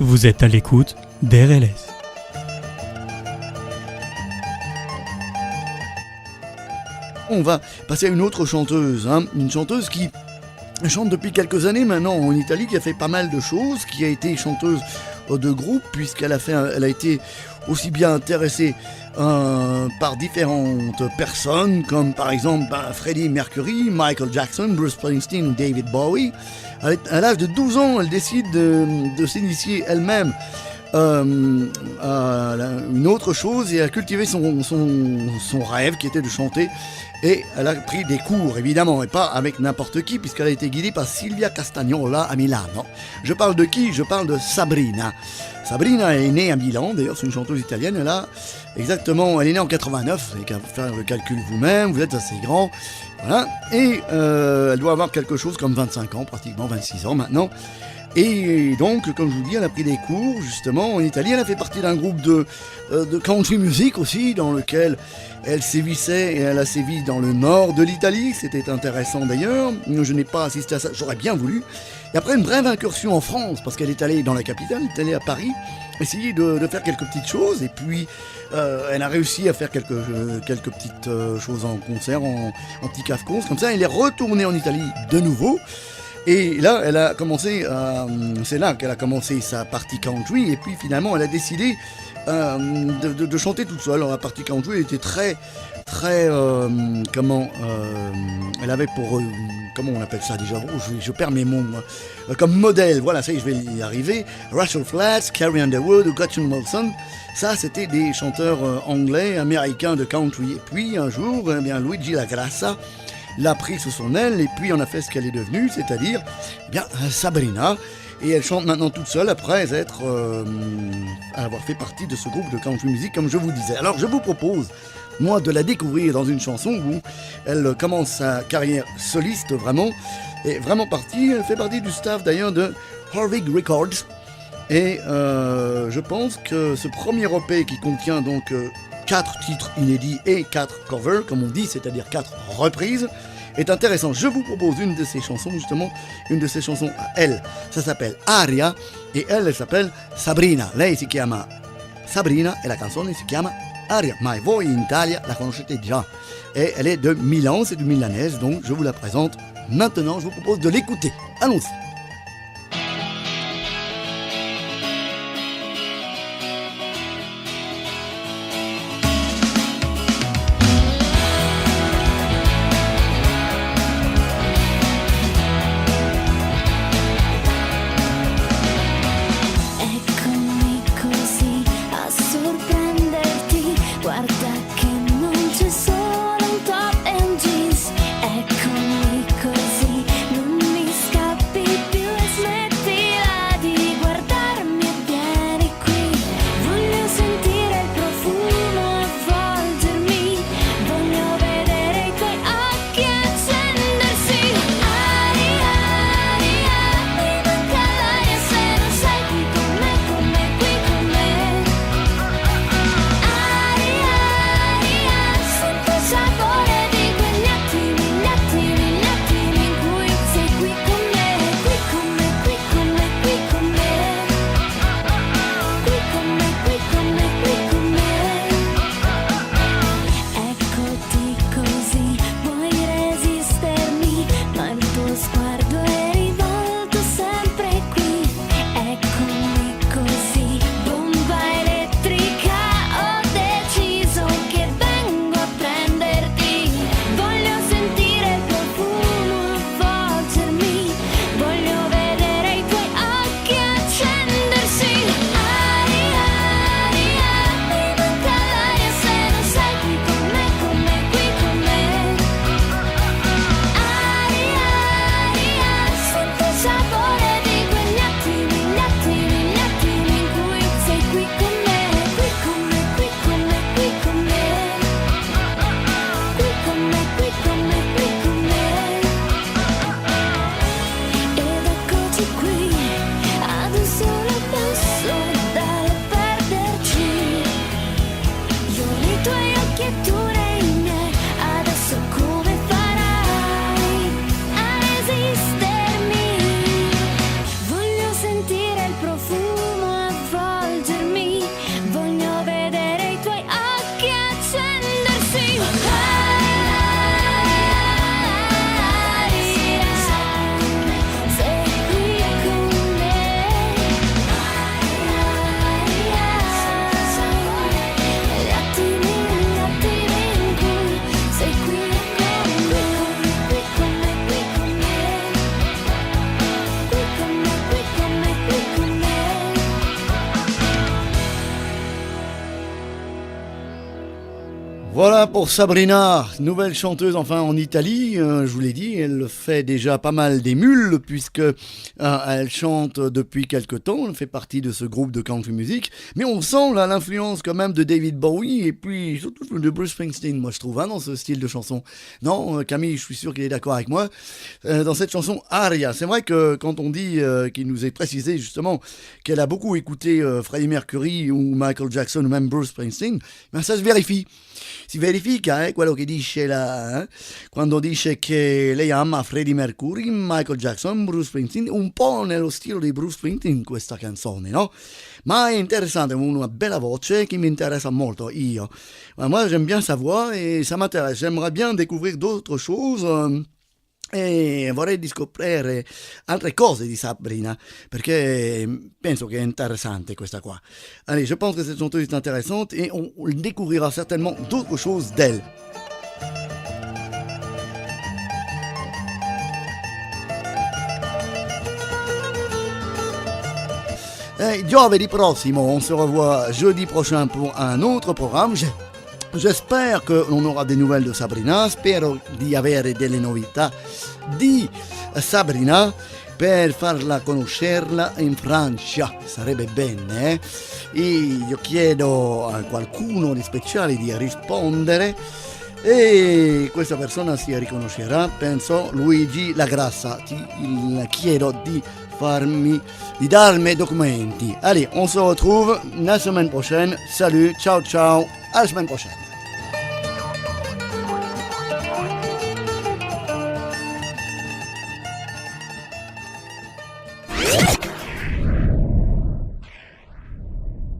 Vous êtes à l'écoute d'RLS. On va passer à une autre chanteuse, une chanteuse qui chante depuis quelques années maintenant en Italie, qui a fait pas mal de choses, qui a été chanteuse de groupe, puisqu'elle a été aussi bien intéressée par différentes personnes, comme par exemple Freddie Mercury, Michael Jackson, Bruce Springsteen ou David Bowie. À l'âge de 12 ans, elle décide de s'initier elle-même une autre chose et a cultivé son rêve qui était de chanter, et elle a pris des cours évidemment, et pas avec n'importe qui, puisqu'elle a été guidée par Silvia Castagnola à Milano. Je parle de qui? Je parle de Sabrina. Sabrina est née à Milan, d'ailleurs c'est une chanteuse italienne. Elle est née en 89, vous avez qu'à faire le calcul vous-même, vous êtes assez grand, voilà. Et elle doit avoir quelque chose comme 25 ans, pratiquement 26 ans maintenant. Et donc, comme je vous dis, elle a pris des cours, justement, en Italie. Elle a fait partie d'un groupe de country music aussi, dans lequel elle sévissait, et elle a sévi dans le nord de l'Italie. C'était intéressant d'ailleurs. Je n'ai pas assisté à ça, j'aurais bien voulu. Et après une brève incursion en France, parce qu'elle est allée dans la capitale, elle est allée à Paris, essayer de faire quelques petites choses. Et puis, elle a réussi à faire quelques petites choses en concert, en petit cafcons, comme ça. Elle est retournée en Italie de nouveau. Et là, c'est là qu'elle a commencé sa partie country, et puis finalement, elle a décidé de chanter toute seule. Alors, la partie country elle était très, elle avait pour, comment on appelle ça déjà, je perds mes mots, moi. Comme modèle, voilà, ça y est, je vais y arriver. Rachel Flats, Carrie Underwood ou Gretchen Wilson, ça c'était des chanteurs anglais, américains de country. Et puis un jour, Luigi Lagrassa l'a pris sous son aile, et puis on a fait ce qu'elle est devenue, c'est-à-dire Sabrina. Et elle chante maintenant toute seule après avoir fait partie de ce groupe de country music, comme je vous disais. Alors je vous propose, moi, de la découvrir dans une chanson où elle commence sa carrière soliste vraiment, et vraiment elle fait partie du staff d'ailleurs de Harvig Records. Et je pense que ce premier EP qui contient donc 4 titres inédits et 4 covers, comme on dit, c'est-à-dire 4 reprises, est intéressant. Je vous propose une de ces chansons, justement, une de ces chansons à elle. Ça s'appelle Aria, et elle s'appelle Sabrina. Lei si chiama Sabrina e la canzone si chiama Aria. Ma voi in Italia la conoscete già. Et elle est de Milan, c'est du milanaise, donc je vous la présente maintenant. Je vous propose de l'écouter. Allons-y. Eccomi così, non mi scappi Voilà pour Sabrina, nouvelle chanteuse enfin en Italie, je vous l'ai dit, elle fait déjà pas mal d'émules puisque elle chante depuis quelque temps, elle fait partie de ce groupe de country music, mais on sent là l'influence quand même de David Bowie et puis surtout de Bruce Springsteen, moi je trouve, hein, dans ce style de chanson. Non, Camille, je suis sûr qu'il est d'accord avec moi, dans cette chanson Aria, c'est vrai que quand on dit qu'il nous est précisé justement qu'elle a beaucoup écouté Freddie Mercury ou Michael Jackson ou même Bruce Springsteen, ben ça se vérifie. Si verifica quello che dice là, quando dice che lei ama Freddie Mercury, Michael Jackson, Bruce Springsteen, un po' nello stile di Bruce Springsteen questa canzone, no? Ma è interessante, una bella voce qui m'intéresse molto, io. Moi j'aime bien sa voix et ça m'intéresse, j'aimerais bien découvrir d'autres choses. E vorrei scoprire altre cose di Sabrina perché penso che è interessante questa qua. Allez, je pense que cette chanteuse est intéressante et on découvrira certainement d'autres choses d'elle. Et giovedì prossimo, on se revoit jeudi prochain pour un autre programme. J'espère qu'on aura des nouvelles de Sabrina, spero di avere delle novità di Sabrina per farla conoscerla in Francia, sarebbe bene. E io chiedo a qualcuno di speciale di rispondere e questa persona si riconoscerà, penso, Luigi Lagrassa. Ti chiedo di darmi documenti. Allez, on se retrouve la semaine prochaine. Salut, ciao ciao, à la semaine prochaine.